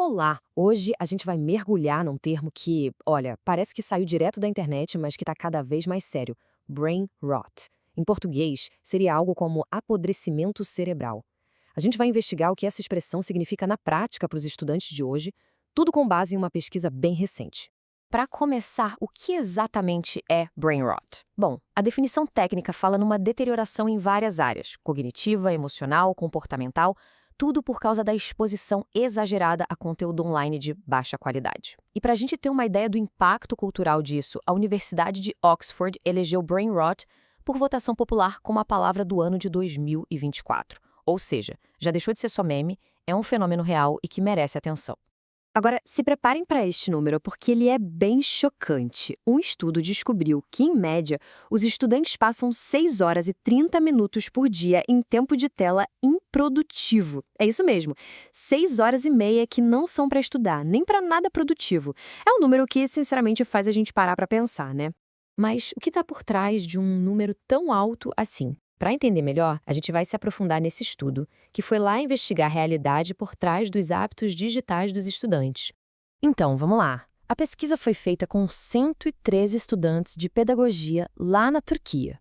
Olá! Hoje a gente vai mergulhar num termo que, olha, parece que saiu direto da internet, mas que está cada vez mais sério: brain rot. Em português, seria algo como apodrecimento cerebral. A gente vai investigar o que essa expressão significa na prática para os estudantes de hoje, tudo com base em uma pesquisa bem recente. Para começar, o que exatamente é brain rot? Bom, a definição técnica fala numa deterioração em várias áreas: cognitiva, emocional, comportamental, tudo por causa da exposição exagerada a conteúdo online de baixa qualidade. E para a gente ter uma ideia do impacto cultural disso, a Universidade de Oxford elegeu brain rot por votação popular como a palavra do ano de 2024. Ou seja, já deixou de ser só meme, é um fenômeno real e que merece atenção. Agora, se preparem para este número porque ele é bem chocante. Um estudo descobriu que, em média, os estudantes passam 6 horas e 30 minutos por dia em tempo de tela improdutivo. É isso mesmo, 6 horas e meia que não são para estudar, nem para nada produtivo. É um número que, sinceramente, faz a gente parar para pensar, né? Mas o que está por trás de um número tão alto assim? Para entender melhor, a gente vai se aprofundar nesse estudo, que foi lá investigar a realidade por trás dos hábitos digitais dos estudantes. Então, vamos lá. A pesquisa foi feita com 113 estudantes de pedagogia lá na Turquia.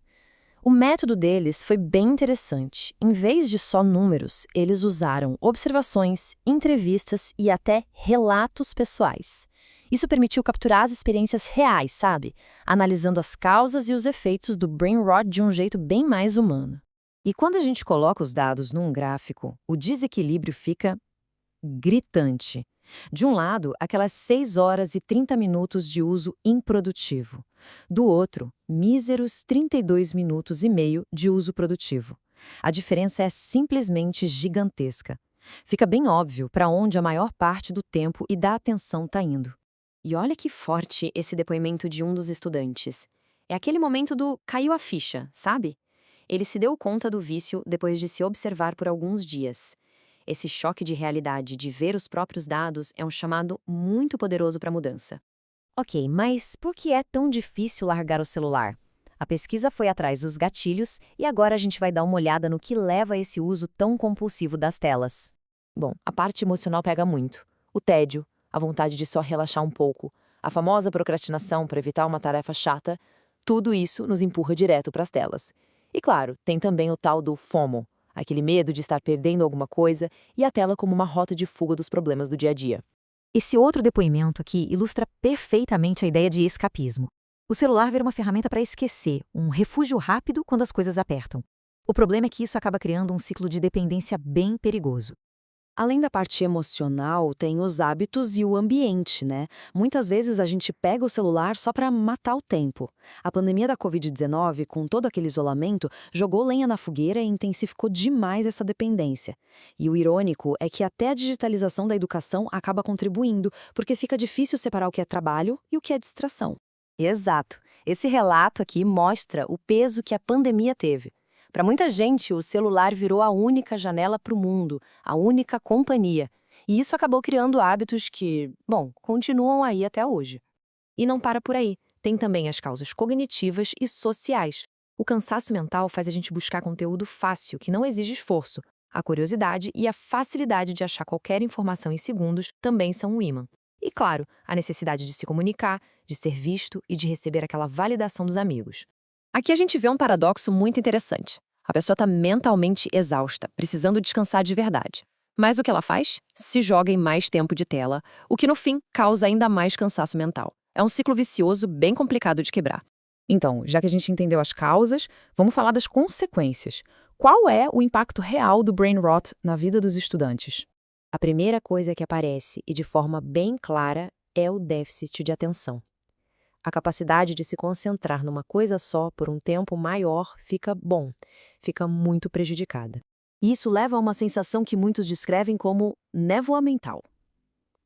O método deles foi bem interessante. Em vez de só números, eles usaram observações, entrevistas e até relatos pessoais. Isso permitiu capturar as experiências reais, sabe? Analisando as causas e os efeitos do brain rot de um jeito bem mais humano. E quando a gente coloca os dados num gráfico, o desequilíbrio fica gritante. De um lado, aquelas 6 horas e 30 minutos de uso improdutivo. Do outro, míseros 32 minutos e meio de uso produtivo. A diferença é simplesmente gigantesca. Fica bem óbvio para onde a maior parte do tempo e da atenção está indo. E olha que forte esse depoimento de um dos estudantes. É aquele momento do caiu a ficha, sabe? Ele se deu conta do vício depois de se observar por alguns dias. Esse choque de realidade de ver os próprios dados é um chamado muito poderoso para a mudança. Ok, mas por que é tão difícil largar o celular? A pesquisa foi atrás dos gatilhos e agora a gente vai dar uma olhada no que leva a esse uso tão compulsivo das telas. Bom, a parte emocional pega muito. O tédio, a vontade de só relaxar um pouco, a famosa procrastinação para evitar uma tarefa chata, tudo isso nos empurra direto para as telas. E claro, tem também o tal do FOMO, aquele medo de estar perdendo alguma coisa e a tela como uma rota de fuga dos problemas do dia a dia. Esse outro depoimento aqui ilustra perfeitamente a ideia de escapismo. O celular vira uma ferramenta para esquecer, um refúgio rápido quando as coisas apertam. O problema é que isso acaba criando um ciclo de dependência bem perigoso. Além da parte emocional, tem os hábitos e o ambiente, né? Muitas vezes a gente pega o celular só para matar o tempo. A pandemia da Covid-19, com todo aquele isolamento, jogou lenha na fogueira e intensificou demais essa dependência. E o irônico é que até a digitalização da educação acaba contribuindo, porque fica difícil separar o que é trabalho e o que é distração. Exato. Esse relato aqui mostra o peso que a pandemia teve. Para muita gente, o celular virou a única janela para o mundo, a única companhia. E isso acabou criando hábitos que, bom, continuam aí até hoje. E não para por aí. Tem também as causas cognitivas e sociais. O cansaço mental faz a gente buscar conteúdo fácil, que não exige esforço. A curiosidade e a facilidade de achar qualquer informação em segundos também são um ímã. E, claro, a necessidade de se comunicar, de ser visto e de receber aquela validação dos amigos. Aqui a gente vê um paradoxo muito interessante. A pessoa está mentalmente exausta, precisando descansar de verdade. Mas o que ela faz? Se joga em mais tempo de tela, o que no fim causa ainda mais cansaço mental. É um ciclo vicioso bem complicado de quebrar. Então, já que a gente entendeu as causas, vamos falar das consequências. Qual é o impacto real do brain rot na vida dos estudantes? A primeira coisa que aparece, e de forma bem clara, é o déficit de atenção. A capacidade de se concentrar numa coisa só por um tempo maior fica muito prejudicada. E isso leva a uma sensação que muitos descrevem como névoa mental.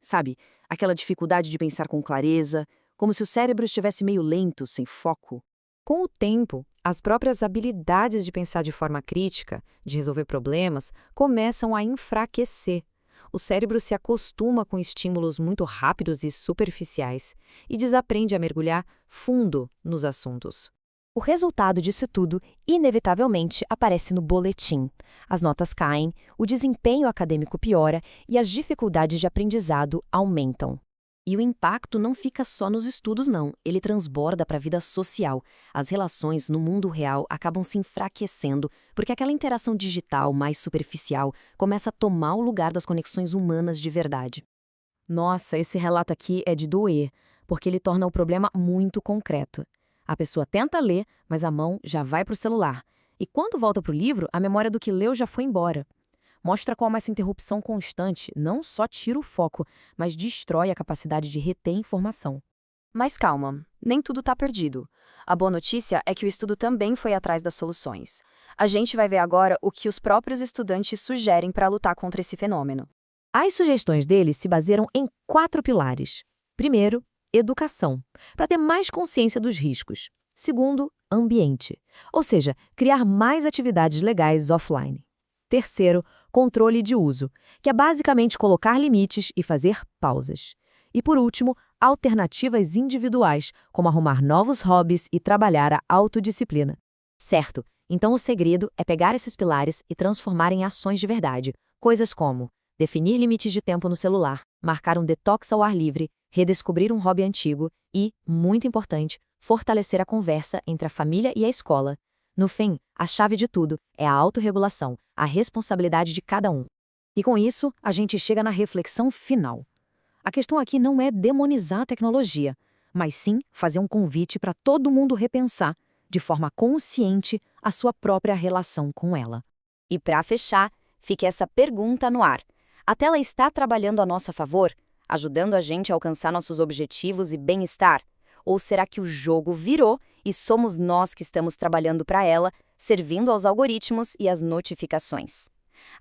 Sabe, aquela dificuldade de pensar com clareza, como se o cérebro estivesse meio lento, sem foco. Com o tempo, as próprias habilidades de pensar de forma crítica, de resolver problemas, começam a enfraquecer. O cérebro se acostuma com estímulos muito rápidos e superficiais e desaprende a mergulhar fundo nos assuntos. O resultado disso tudo, inevitavelmente, aparece no boletim. As notas caem, o desempenho acadêmico piora e as dificuldades de aprendizado aumentam. E o impacto não fica só nos estudos, não. Ele transborda para a vida social. As relações no mundo real acabam se enfraquecendo, porque aquela interação digital mais superficial começa a tomar o lugar das conexões humanas de verdade. Nossa, esse relato aqui é de doer, porque ele torna o problema muito concreto. A pessoa tenta ler, mas a mão já vai para o celular. E quando volta para o livro, a memória do que leu já foi embora. Mostra como essa interrupção constante não só tira o foco, mas destrói a capacidade de reter informação. Mas calma, nem tudo está perdido. A boa notícia é que o estudo também foi atrás das soluções. A gente vai ver agora o que os próprios estudantes sugerem para lutar contra esse fenômeno. As sugestões deles se baseiam em 4 pilares. Primeiro, educação, para ter mais consciência dos riscos. Segundo, ambiente, ou seja, criar mais atividades legais offline. Terceiro, controle de uso, que é basicamente colocar limites e fazer pausas. E por último, alternativas individuais, como arrumar novos hobbies e trabalhar a autodisciplina. Certo, então o segredo é pegar esses pilares e transformar em ações de verdade, coisas como definir limites de tempo no celular, marcar um detox ao ar livre, redescobrir um hobby antigo e, muito importante, fortalecer a conversa entre a família e a escola. No fim, a chave de tudo é a autorregulação, a responsabilidade de cada um. E com isso, a gente chega na reflexão final. A questão aqui não é demonizar a tecnologia, mas sim fazer um convite para todo mundo repensar, de forma consciente, a sua própria relação com ela. E para fechar, fica essa pergunta no ar. A tela está trabalhando a nosso favor, ajudando a gente a alcançar nossos objetivos e bem-estar? Ou será que o jogo virou e somos nós que estamos trabalhando para ela, servindo aos algoritmos e às notificações?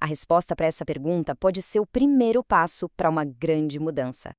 A resposta para essa pergunta pode ser o primeiro passo para uma grande mudança.